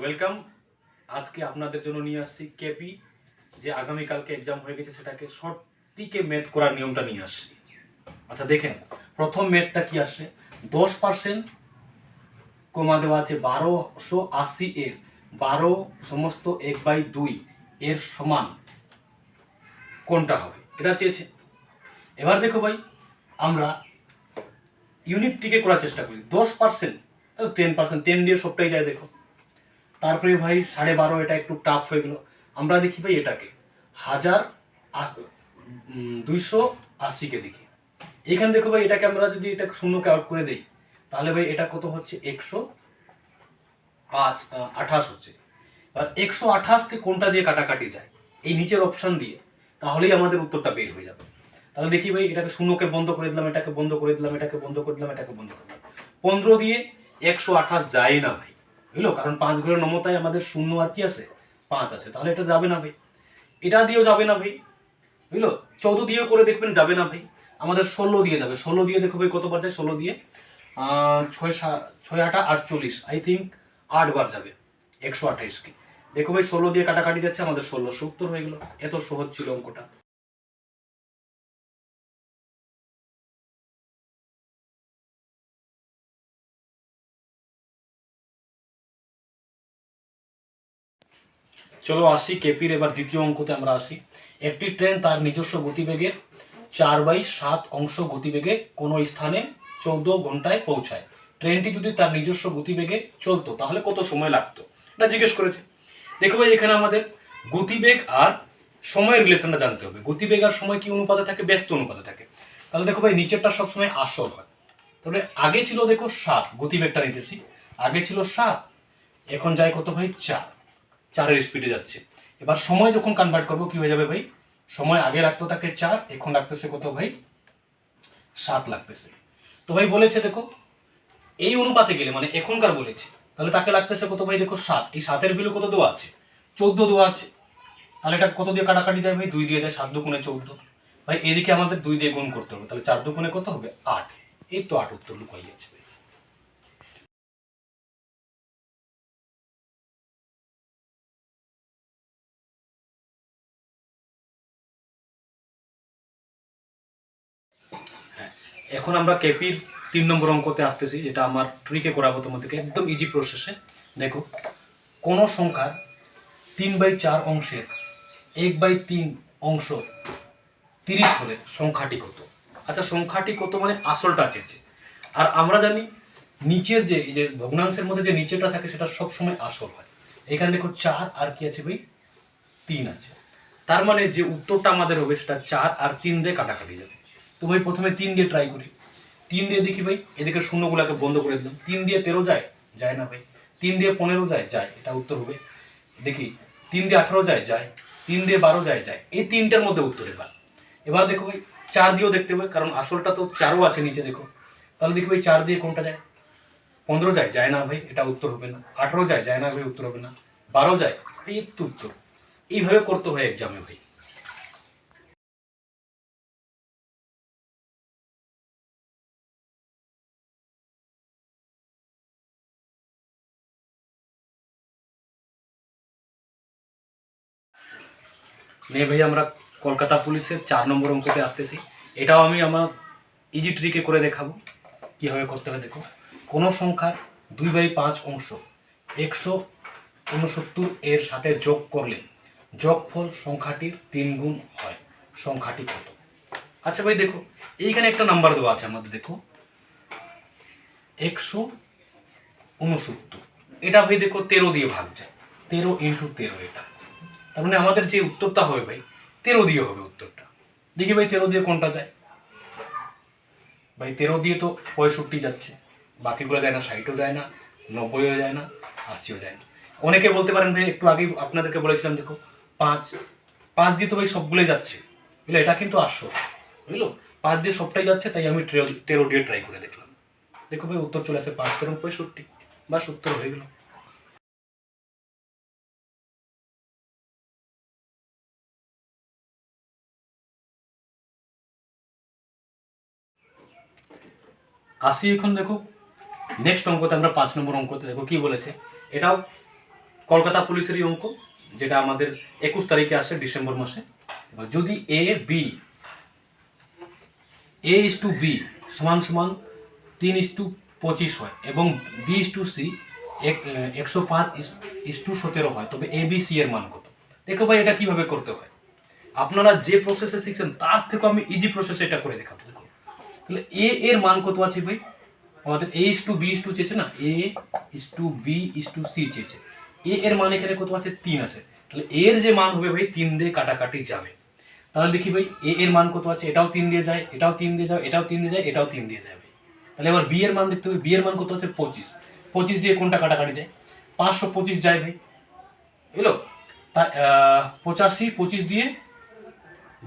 Welcome. আজকে আপনাদের জন্য নিয়ে আসছি কেপি, যে আগামীকালকে এক্সাম হয়ে গেছে সেটাকে সঠিকে ম্যাথ করার নিয়মটা নিয়ে আসছি। আচ্ছা দেখেন, প্রথম ম্যাথটা কি আসছে, 10% কমা দেওয়া আছে 1280 এর 12 সমস্ত 1/2 এর সমান কোনটা হবে, এটা চেয়েছে। এবার দেখো ভাই, আমরা ইউনিটটিকে করার চেষ্টা করি। 10% 10%, 10 দিয়ে সবটাই যায় দেখো। তারপরে ভাই 12.5, এটা একটু টাফ হয়ে গেল। আমরা দেখি ভাই এটাকে 1280-কে দেখি। এখানে দেখো ভাই, এটাকে আমরা যদি এটা শূন্যকে আউট করে দেই, তাহলে ভাই এটা কত হচ্ছে, 128 হচ্ছে। এবার 128কে কোনটা দিয়ে কাটাকাটি যায়, এই নিচের অপশন দিয়ে, তাহলেই আমাদের উত্তরটা বের হয়ে যাবে। তাহলে দেখি ভাই, এটাকে শূন্যকে বন্ধ করে দিলাম, এটাকে বন্ধ করে দিলাম, এটাকে বন্ধ করে দিলাম, এটাকে বন্ধ করে দিলাম। 15 দিয়ে 128 যায় না ভাই, বুঝলো? কারণ 5 ঘরের নমতায় আমাদের শূন্য আর কি আছে, 5 আছে, তাহলে এটা যাবে না ভাই। এটা দিয়েও যাবে না ভাই, বুঝলো? 14 দিয়েও করে দেখবেন, যাবে না ভাই। আমাদের 16 দিয়ে যাবে। 16 দিয়ে দেখো ভাই কতবার যায়, 16 দিয়ে 6 8 48, আই থিঙ্ক 8 বার যাবে 128কে। দেখো ভাই 16 দিয়ে কাটাকাটি যাচ্ছে, আমাদের 16 উত্তর হয়ে গেল। এত সহজ ছিল অঙ্কটা। চলো আসি কেপির এবার দ্বিতীয় অঙ্কতে আমরা আসি। একটি ট্রেন তার নিজস্ব গতিবেগের 4/7 অংশ গতিবেগে কোনো স্থানে 14 ঘন্টায় পৌঁছায়। ট্রেনটি যদি তার নিজস্ব গতিবেগে চলতো তাহলে কত সময় লাগতো, এটা জিজ্ঞেস করেছে। দেখো ভাই, এখানে আমাদের গতিবেগ আর সময়ের রিলেশনটা জানতে হবে। গতিবেগ আর সময় কি অনুপাতে থাকে, ব্যস্ত অনুপাতে থাকে। তাহলে দেখো ভাই, নিচেরটা সবসময় আসল হয়। তাহলে আগে ছিল দেখো 7, গতিবেগটা নিতেছি, আগে ছিল 7, এখন যায় কত ভাই, 4, 4-এর স্পিডে যাচ্ছে। এবার সময় যখন কনভার্ট করবো কি হয়ে যাবে ভাই, সময় আগে রাখতো তাকে 4, এখন রাখতেছে কত ভাই, 7 লাগতেছে। তো ভাই বলেছে দেখো, এই অনুপাতে গেলে মানে এখনকার বলেছে, তাহলে তাকে লাগতেছে কত ভাই, দেখো 7, এই 7-এর ভ্যালু কত দেওয়া আছে, 14 দেওয়া আছে। তাহলে এটা কত দিয়ে কাটাকাটি যায় ভাই, 2 দিয়ে যায়, 7 দুগুণে 14। ভাই এদিকে আমাদের 2 দিয়ে গুণ করতে হবে, তাহলে 4 দুগুণে কত হবে, 8। এই তো 8 উত্তর লুকাই আছে ভাই। হ্যাঁ, এখন আমরা কেপির 3 নম্বর অঙ্কতে আসতেছি, যেটা আমার ট্রিকে করাবো তোমাদেরকে, একদম ইজি প্রসেসে। দেখো, কোন সংখ্যার 3/4 অংশের 1/3 অংশ 30 হলে সংখ্যাটি কত। আচ্ছা, সংখ্যাটি কত মানে আসলটা চেয়েছে। আর আমরা জানি নিচের যে এই যে ভগ্নাংশের মধ্যে যে নিচেটা থাকে সেটা সব সময় আসল হয়। এখানে দেখো 4 আর কি আছে ভাই, 3 আছে। তার মানে যে উত্তরটা আমাদের হবে সেটা 4 আর 3 দিয়ে কাটাকাটি যাবে। তো ভাই প্রথমে 3 দিয়ে ট্রাই করি। 3 দিয়ে দেখি ভাই, এদিকে শূন্যগুলোকে বন্ধ করে দিলাম। 3 দিয়ে 13 যায়, যায় না ভাই। 3 দিয়ে 15 যায়, যায়, এটা উত্তর হবে। দেখি 3 দিয়ে 18 যায়, যায়। 3 দিয়ে 12 যায়, যায়। এই তিনটার মধ্যে উত্তর। এবার এবার দেখো ভাই, 4 দিয়েও দেখতে হবে, কারণ আসলটা তো 4ও আছে নিচে দেখো। তাহলে দেখি ভাই 4 দিয়ে কোনটা যায়, 15 যায়, যায় না ভাই, এটা উত্তর হবে না। 18 যায়, যায় না ভাই, উত্তর হবে না। 12 যায়, এই তো উত্তর। এইভাবে করতে হয় এক্সামে ভাই। নিয়ে ভাই আমরা কলকাতা পুলিশের 4 নম্বর অঙ্কতে আসতেছি। এটাও আমি আমার ইজি ট্রিকে করে দেখাবো কীভাবে করতে হয়। দেখো, কোনো সংখ্যার 2/5 অংশ 169 এর সাথে যোগ করলে যোগফল সংখ্যাটির 3 গুণ হয়, সংখ্যাটি কত। আচ্ছা ভাই দেখো, এইখানে একটা নাম্বার দেওয়া আছে আমাদের, দেখো 169, এটা ভাই দেখো 13 দিয়ে ভাগ যায়, 13 × 13 এটা। তার মানে আমাদের যে উত্তরটা হবে ভাই, 13 দিয়ে হবে উত্তরটা। দেখি ভাই 13 দিয়ে কোনটা যায়, ভাই 13 দিয়ে তো 65 যাচ্ছে, বাকিগুলো যায় না, 60ও যায় না, 90ও যায় না, 80ও যায় না। অনেকে বলতে পারেন ভাই, একটু আগেই আপনাদেরকে বলেছিলাম দেখো 5, 5 দিয়ে তো ভাই সবগুলোই যাচ্ছে, বুঝলো? এটা কিন্তু আসো, বুঝলো? 5 দিয়ে সবটাই যাচ্ছে, তাই আমি 13 দিয়ে ট্রাই করে দেখলাম। দেখো ভাই উত্তর চলে আসে 5 × 13 = 65, বাস উত্তর হয়ে গেল। আসি এখন দেখো নেক্সট অঙ্কতে, আমরা 5 নম্বর অঙ্কতে। দেখো কি বলেছে, এটাও কলকাতা পুলিশেরই অঙ্ক, যেটা আমাদের 21 তারিখে আসে ডিসেম্বর মাসে। এবার যদি A/B সমান সমান 3:25 হয় এবং B/C 105:17 হয়, তবে ABC এর মান কত? দেখো ভাই এটা কিভাবে করতে হয়, আপনারা যে প্রসেসে শিখছেন তার থেকে আমি ইজি প্রসেসে এটা করে দেখাবো। দেখো তাহলে এর মান কত আছে ভাই, আমাদের A/B/C চেয়েছে না, A/B/C চেয়েছে। এর মান এখানে কত আছে, 3 আছে। তাহলে এর যে মান হবে ভাই 3 দিয়ে কাটাকাটি যাবে। তাহলে দেখি ভাই এর মান কত আছে, এটাও 3 দিয়ে যায়, এটাও 3 দিয়ে যায়, এটাও 3 দিয়ে যায়, এটাও 3 দিয়ে যায়। তাহলে এবার বি এর মান দেখতে হবে, বি এর মান কত আছে 25, 25 দিয়ে কোনটা কাটাকাটি যায়, 525 যায় ভাই, এলো। তা 85 দিয়ে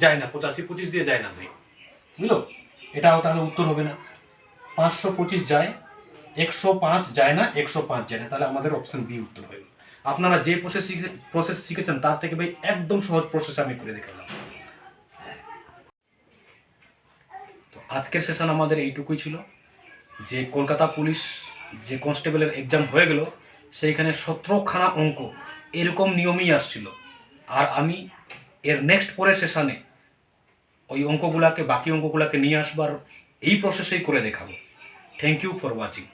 যায় না, 85 দিয়ে যায় না ভাই, বুঝলো। এটাও তাহলে উত্তর হবে না। 525 যায়, 105 যায় না, 105 যায় না, তাহলে আমাদের অপশন বি উত্তর হয়ে গেল। আপনারা যে প্রসেস শিখেছেন তার থেকে ভাই একদম সহজ প্রসেস আমি করে দেখালাম। তো আজকের সেশন আমাদের এইটুকুই ছিল, যে কলকাতা পুলিশ যে কনস্টেবলের এক্সাম হয়ে গেল সেইখানে 17খানা অঙ্ক এরকম নিয়মেই আসছিল, আর আমি এর নেক্সট পরের সেশনে ওই অঙ্কগুলাকে, বাকি অঙ্কগুলাকে নিয়ে আসবার এই প্রসেসেই করে দেখাবো। Thank you for watching.